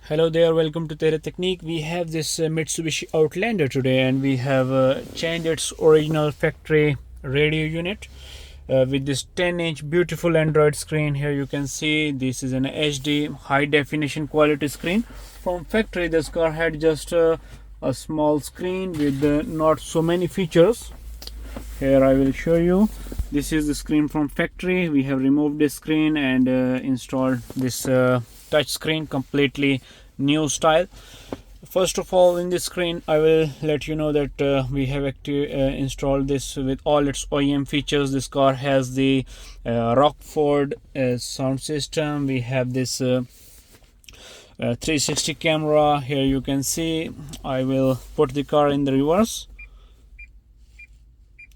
Hello there, welcome to Tereteknik. We have this Mitsubishi Outlander today, and we have changed its original factory radio unit with this 10-inch beautiful Android screen. Here you can see this is an HD high definition quality screen. From factory this car had just a small screen with not so many features. Here I will show you. This is the screen from factory. We have removed this screen and installed this touch screen, completely new style. First of all, in this screen I will let you know that we have installed this with all its OEM features. This car has the Rockford sound system. We have this 360 camera. Here you can see. I will put the car in the reverse.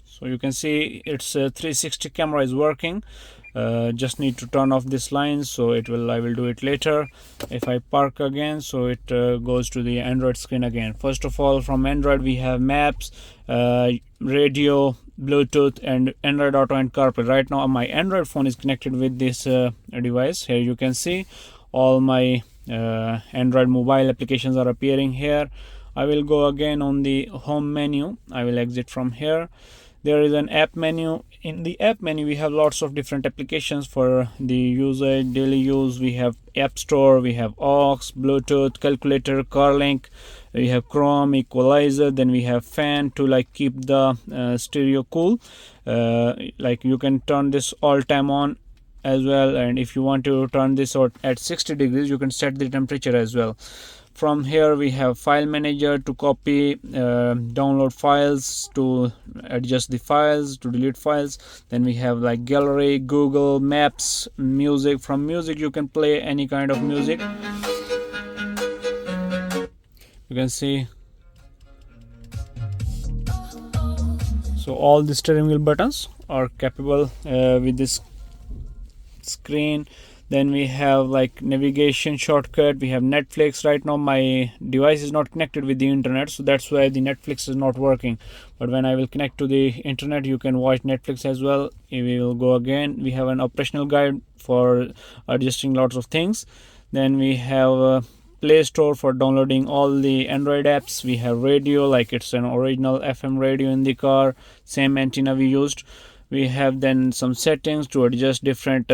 So you can see its 360 camera is working. Just need to turn off this line, so I will do it later. If I park again, so it goes to the Android screen again. First of all, from Android we have maps, radio, Bluetooth, and Android Auto and CarPlay. Right now my Android phone is connected with this device. Here you can see all my Android mobile applications are appearing here. I will go again on the home menu. I will exit from here. There is an app menu. In the app menu we have lots of different applications for the usage, daily use. We have App Store, we have aux, Bluetooth, calculator, CarLink, we have Chrome, equalizer, then we have fan to keep the stereo cool. You can turn this all time on as well, and if you want to turn this out at 60 degrees you can set the temperature as well. From here we have file manager to copy, download files, to adjust the files, to delete files. Then we have gallery, Google Maps, music. From music you can play any kind of music. You can see. So all the steering wheel buttons are capable with this screen. Then we have navigation shortcut. We have Netflix. Right now my device is not connected with the internet, so that's why the Netflix is not working. But when I will connect to the internet, you can watch Netflix as well. We will go again. We have an operational guide for adjusting lots of things. Then we have Play Store for downloading all the Android apps. We have radio, it's an original FM radio in the car, same antenna we used. We have then some settings to adjust different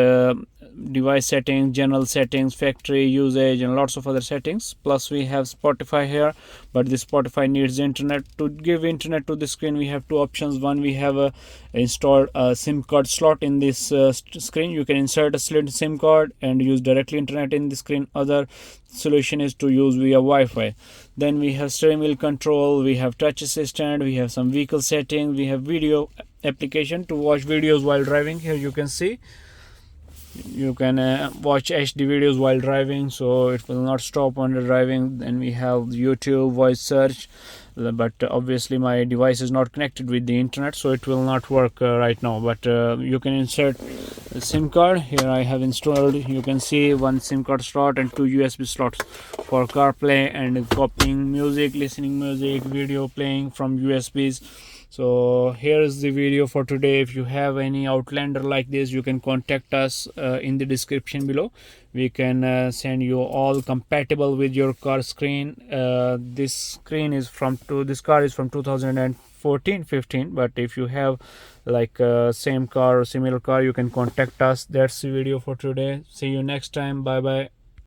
device settings, general settings, factory usage, and lots of other settings. Plus we have Spotify here, but this Spotify needs internet. To give internet to the screen we have two options. One, we have installed a SIM card slot in this screen. You can insert a SIM card and use directly internet in the screen. Other solution is to use via Wi-Fi. Then we have steering wheel control, we have touch assistant, we have some vehicle settings, we have video application to watch videos while driving. Here you can see you can watch HD videos while driving, so it will not stop when you're driving. Then we have YouTube voice search, but obviously my device is not connected with the internet, so it will not work right now. But you can insert a SIM card. Here I have installed, you can see one SIM card slot and two USB slots for CarPlay and copying music, listening music, video playing from USBs. So here is the video for today. If you have any Outlander like this, you can contact us in the description below. We can send you all compatible with your car screen. This car is from 2014-15, but if you have same car or similar car, you can contact us. That's the video for today. See you next time. Bye bye.